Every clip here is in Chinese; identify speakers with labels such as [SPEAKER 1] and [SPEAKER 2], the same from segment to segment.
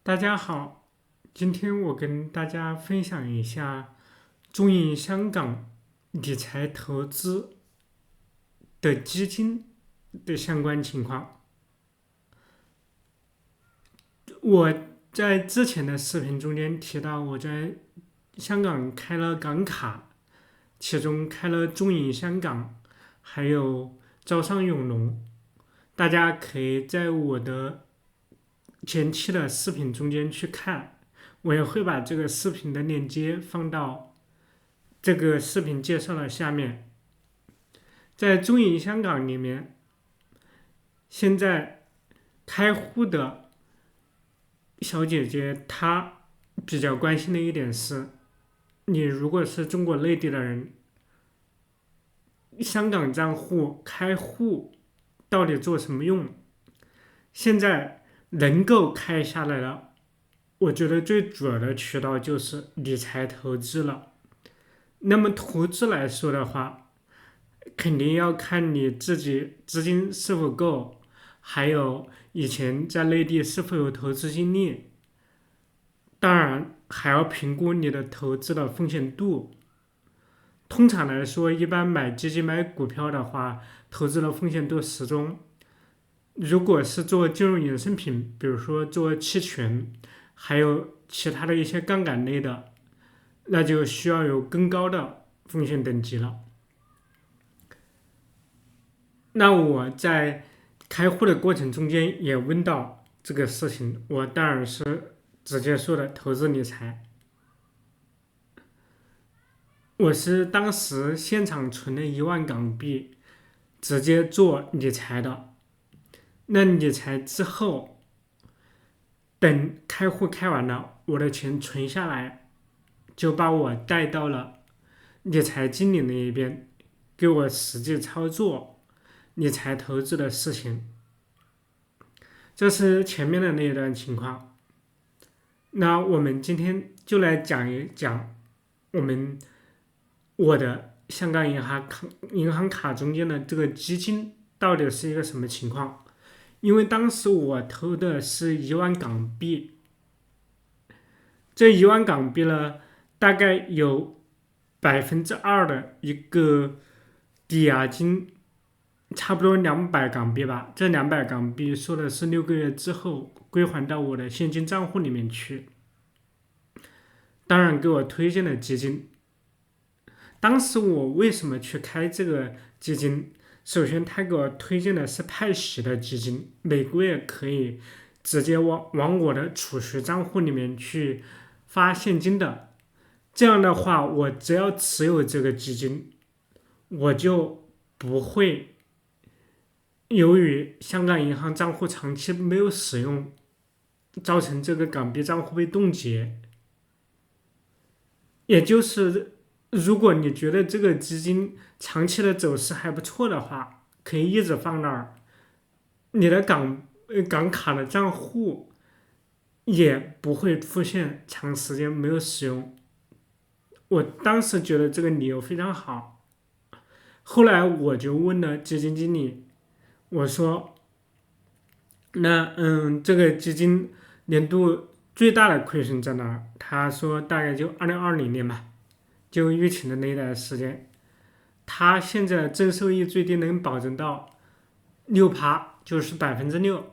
[SPEAKER 1] 大家好，今天我跟大家分享一下中银香港理财投资的基金的相关情况。我在之前的视频中间提到，我在香港开了港卡，其中开了中银香港，还有招商永隆。大家可以在我的前期的视频中间去看，我也会把这个视频的链接放到这个视频介绍的下面。在中银香港里面，现在开户的小姐姐她比较关心的一点是，你如果是中国内地的人，香港账户开户到底做什么用？现在能够开下来了，我觉得最主要的渠道就是理财投资了。那么投资来说的话，肯定要看你自己资金是否够，还有以前在内地是否有投资经历，当然还要评估你的投资的风险度。通常来说，一般买基金买股票的话，投资的风险度适中。如果是做金融衍生品，比如说做期权，还有其他的一些杠杆类的，那就需要有更高的风险等级了。那我在开户的过程中间也问到这个事情，我当然是直接说的投资理财。我是当时现场存了1万港币，直接做理财的。那理财之后，等开户开完了，我的钱存下来，就把我带到了理财经理那一边，给我实际操作理财投资的事情。这是前面的那一段情况。那我们今天就来讲一讲我的香港银行卡中间的这个基金到底是一个什么情况。因为当时我投的是1万港币，这1万港币呢，大概有2%的一个抵押金，差不多200港币吧。这200港币说的是6个月之后归还到我的现金账户里面去。当然给我推荐了基金。当时我为什么去开这个基金？首先，他给我推荐的是派息的基金，每个月可以直接往我的储蓄账户里面去发现金的。这样的话，我只要持有这个基金，我就不会由于香港银行账户长期没有使用，造成这个港币账户被冻结。也就是如果你觉得这个基金长期的走势还不错的话，可以一直放那儿，你的港卡的账户也不会出现长时间没有使用。我当时觉得这个理由非常好。后来我就问了基金经理，我说那这个基金年度最大的亏损在哪儿？他说大概就2020年吧，就疫情的那一段时间。他现在正收益最低能保证到6%，就是6%，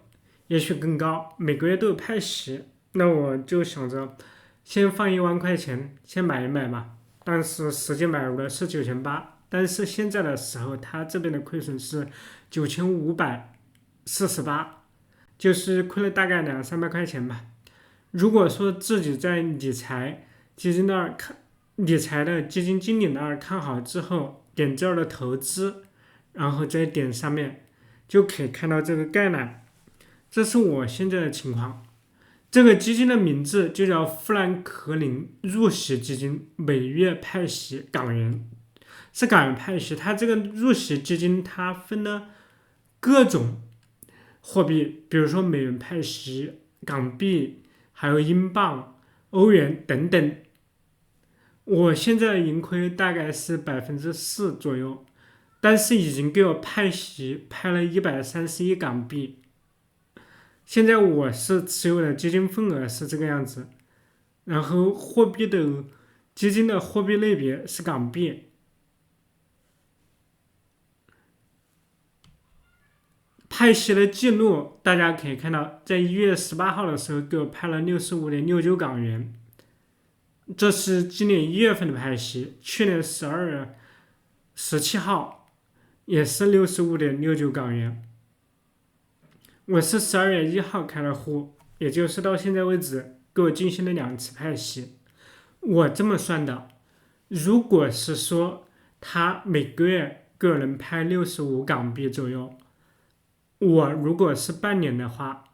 [SPEAKER 1] 也许更高，每个月都有派息。那我就想着先放1万块钱，先买一买嘛。但是实际买入的是9800，但是现在的时候，他这边的亏损是9548，就是亏了大概200-300块钱吧。如果说自己在理财基金那儿看，理财的基金经理那儿看好之后，点这儿的投资，然后再点上面，就可以看到这个概览。这是我现在的情况。这个基金的名字就叫富兰克林入息基金，每月派息港元，是港元派息。它这个入息基金它分了各种货币，比如说美元派息、港币，还有英镑、欧元等等。我现在盈亏大概是4%左右，但是已经给我派息派了131港币。现在我是持有的基金份额是这个样子，然后货币的基金的货币类别是港币。派息的记录大家可以看到，在1月18号的时候给我派了65.69港元，这是今年1月份的派息，去年12月17号也是65.69港元。我是12月1号开了户，也就是到现在为止给我进行了2次派息。我这么算的，如果是说他每个月给我能派65港币左右，我如果是半年的话，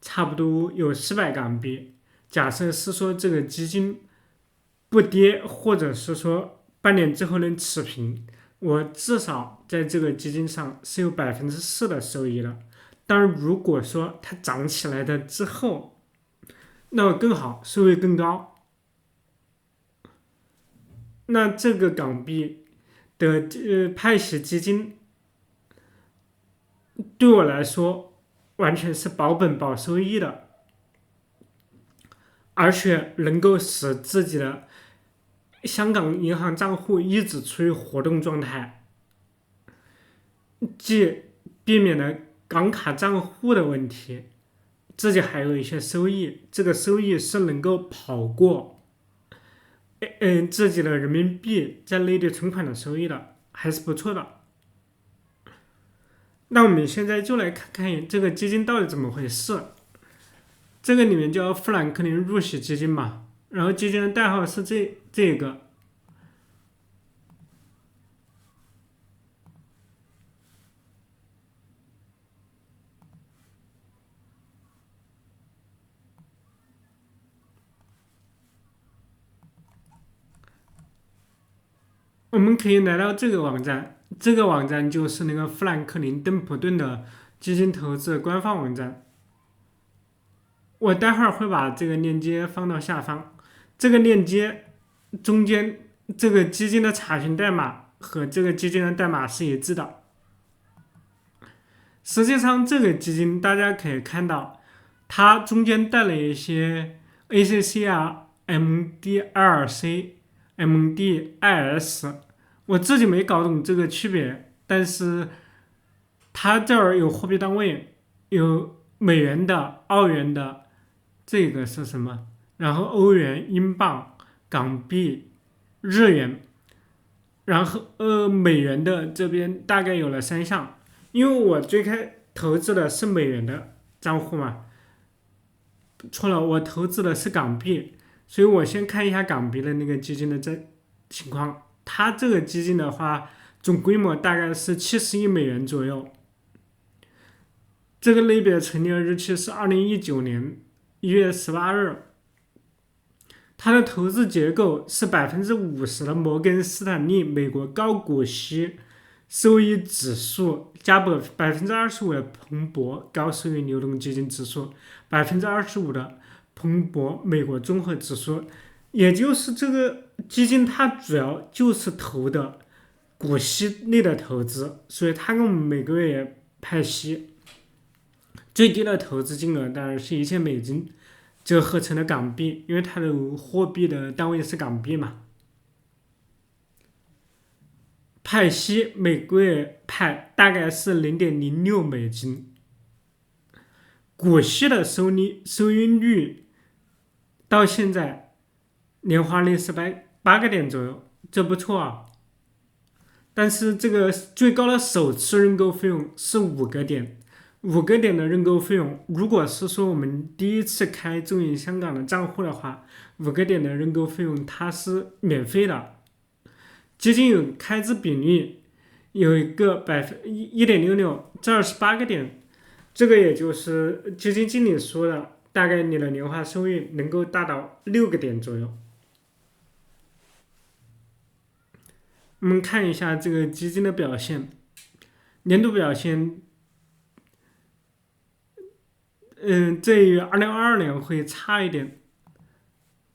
[SPEAKER 1] 差不多有400港币。假设是说这个基金不跌，或者是说半年之后能持平，我至少在这个基金上是有4%的收益的。当然，如果说它涨起来的之后，那更好，收益更高。那这个港币的派息基金对我来说完全是保本保收益的，而且能够使自己的香港银行账户一直处于活动状态，既避免了港卡账户的问题，自己还有一些收益，这个收益是能够跑过自己的人民币在内地存款的收益的，还是不错的。那我们现在就来看看这个基金到底怎么回事。这个里面叫富兰克林入息基金嘛，然后基金的代号是这个。我们可以来到这个网站，这个网站就是那个富兰克林邓普顿的基金投资官方网站。我待会儿会把这个链接放到下方，这个链接中间这个基金的查询代码和这个基金的代码是一致的。实际上，这个基金大家可以看到，它中间带了一些 ACCR、MDRC、MDIS，我自己没搞懂这个区别，但是它这儿有货币单位，有美元的、澳元的，这个是什么？然后欧元、英镑、港币、日元，然后美元的这边大概有了3项。因为我最开投资的是美元的账户嘛，错了，我投资的是港币，所以我先看一下港币的那个基金的这情况。它这个基金的话，总规模大概是70亿美元左右。这个类别成立的日期是2019年1月18日。它的投资结构是50%的摩根斯坦利美国高股息收益指数加25%的彭博高收益流动基金指数，25%的彭博美国综合指数，也就是这个基金它主要就是投的股息类的投资，所以它给我们每个月也派息。最低的投资金额当然是$1000，这合成的港币，因为它的货币的单位是港币嘛。派息每个月派大概是$0.06，股息的收益率到现在年化率是8个点左右，这不错啊。但是这个最高的首次认购费用是5个点，5个点的认购费用，如果是说我们第一次开中银香港的账户的话，5个点的认购费用它是免费的。基金有开支比例有一个1.66，这28个点，这个也就是基金经理说的，大概你的年化收益能够达到6个点左右。我们看一下这个基金的表现，年度表现，这与2022年会差一点。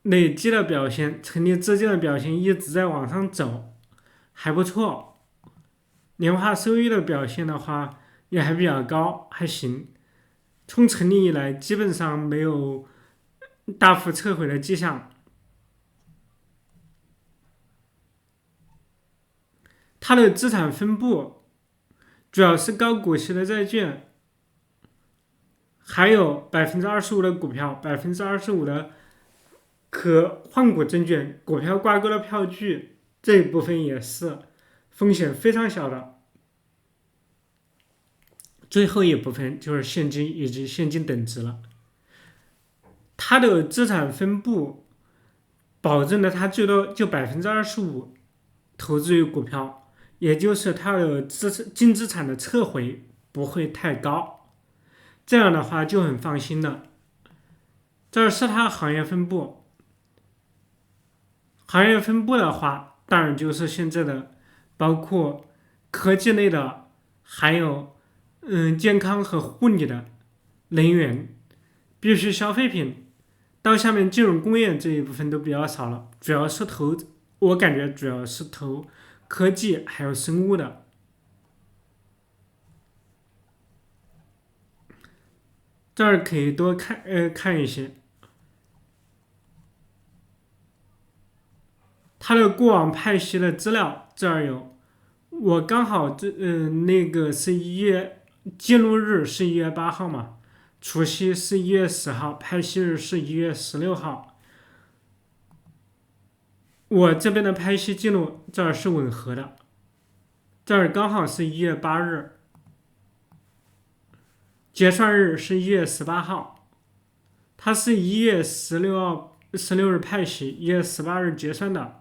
[SPEAKER 1] 累计的表现，成立资金的表现一直在往上走，还不错。年化收益的表现的话也还比较高，还行。从成立以来基本上没有大幅撤回的迹象。它的资产分布主要是高股息的债券，还有25%的股票，25%的可换股证券，股票挂钩的票据，这一部分也是风险非常小的。最后一部分就是现金以及现金等值了。它的资产分布保证了它最多就25%投资于股票，也就是它的净资产的撤回不会太高，这样的话就很放心了。这是它行业分布。行业分布的话，当然就是现在的包括科技类的，还有健康和护理的，能源、必需消费品，到下面金融工业这一部分都比较少了，主要是投，我感觉主要是投科技还有生物的。这儿可以多看一些。它的过往派息的资料这儿有，我刚好那个是记录日是1月8号嘛，除息是1月10号，派息日是1月16号。我这边的派息记录这儿是吻合的，这儿刚好是1月8日，结算日是1月18号，它是1月16日派息，1月18日结算的。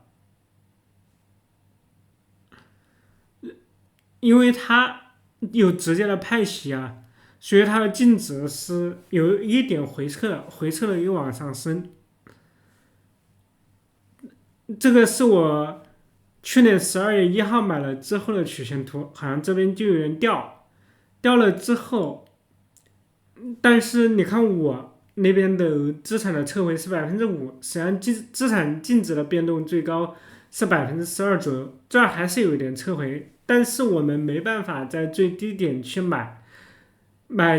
[SPEAKER 1] 因为它有直接的派息啊，所以它的净值是有一点回撤的，回撤了又往上升。这个是我去年12月1号买了之后的曲线图，好像这边就有人掉了之后，但是你看我那边的资产的撤回是5%，实际上资产净值的变动最高是12%左右，这儿还是有一点撤回。但是我们没办法在最低点去买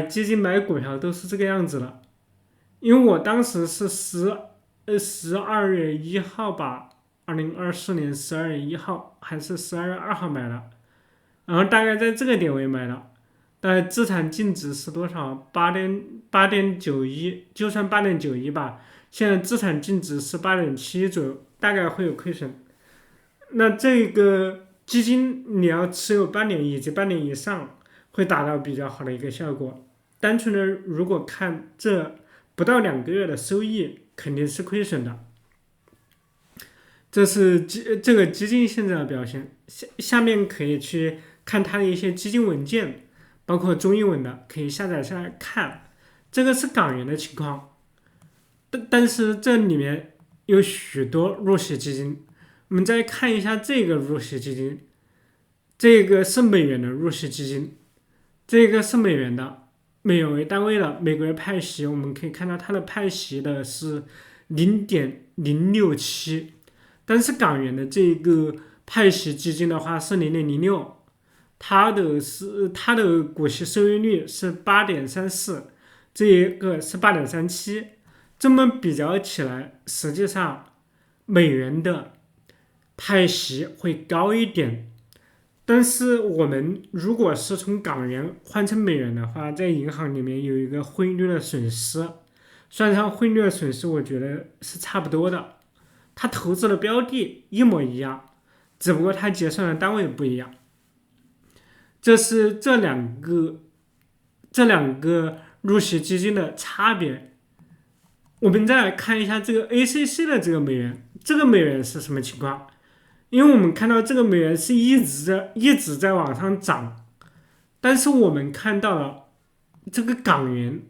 [SPEAKER 1] 基金买股票都是这个样子的，因为我当时是12月1号吧，2024年12月1号还是12月2号买的，然后大概在这个点位买的，大概资产净值是多少？8.91，就算8.91吧，现在资产净值是8.71左右，大概会有亏损。那这个基金你要持有半年以及半年以上，会达到比较好的一个效果。单纯的如果看这不到2个月的收益，肯定是亏损的。这是这个基金现在的表现。下面可以去看它的一些基金文件，包括中英文的，可以下载下来看。这个是港元的情况，但是这里面有许多入息基金。我们再看一下这个入息基金，这个是美元的入息基金，这个是美元的，美元为单位的，每个月派息，我们可以看到它的派息的是0.067，但是港元的这个派息基金的话是0.06，它的股息收益率是8.34，这一个是8.37，这么比较起来，实际上美元的派息会高一点，但是我们如果是从港元换成美元的话，在银行里面有一个汇率的损失，算上汇率的损失，我觉得是差不多的。它投资的标的一模一样，只不过它结算的单位不一样。这是这两个入息基金的差别。我们再来看一下这个 ACC 的这个美元，这个美元是什么情况？因为我们看到这个美元是一直在往上涨，但是我们看到了这个港元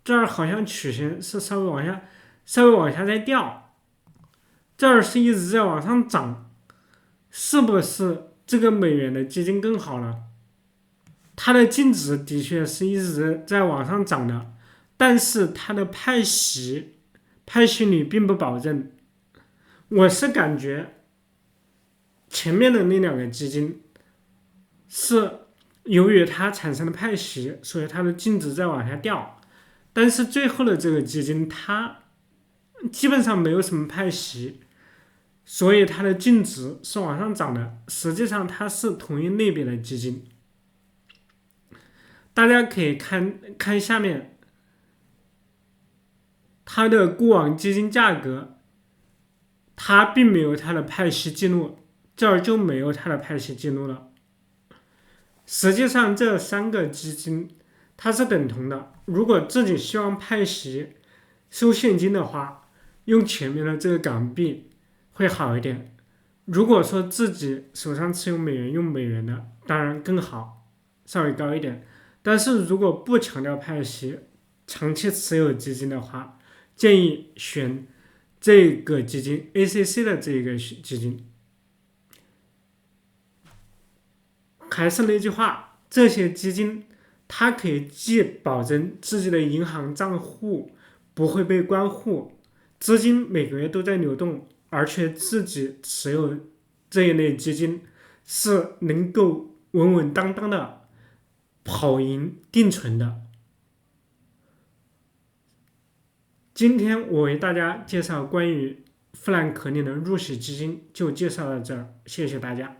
[SPEAKER 1] 这儿好像曲线是稍微往下在掉，这儿是一直在往上涨，是不是这个美元的基金更好了？它的净值的确是一直在往上涨的，但是它的派息率并不保证。我是感觉前面的那2个基金是由于它产生了派息，所以它的净值在往下掉。但是最后的这个基金它基本上没有什么派息，所以它的净值是往上涨的。实际上它是同一类别的基金，大家可以看看下面它的过往基金价格，它并没有它的派息记录，这儿就没有它的派息记录了。实际上这三个基金它是等同的。如果自己希望派息收现金的话，用前面的这个港币会好一点。如果说自己手上持有美元，用美元的当然更好，稍微高一点。但是如果不强调派息，长期持有基金的话，建议选这个基金 ACC 的这个基金。还是那句话，这些基金它可以既保证自己的银行账户不会被关户，资金每个月都在流动，而且自己持有这一类基金是能够稳稳当当的跑赢定存的。今天我为大家介绍关于富兰克林的入息基金，就介绍到这儿，谢谢大家。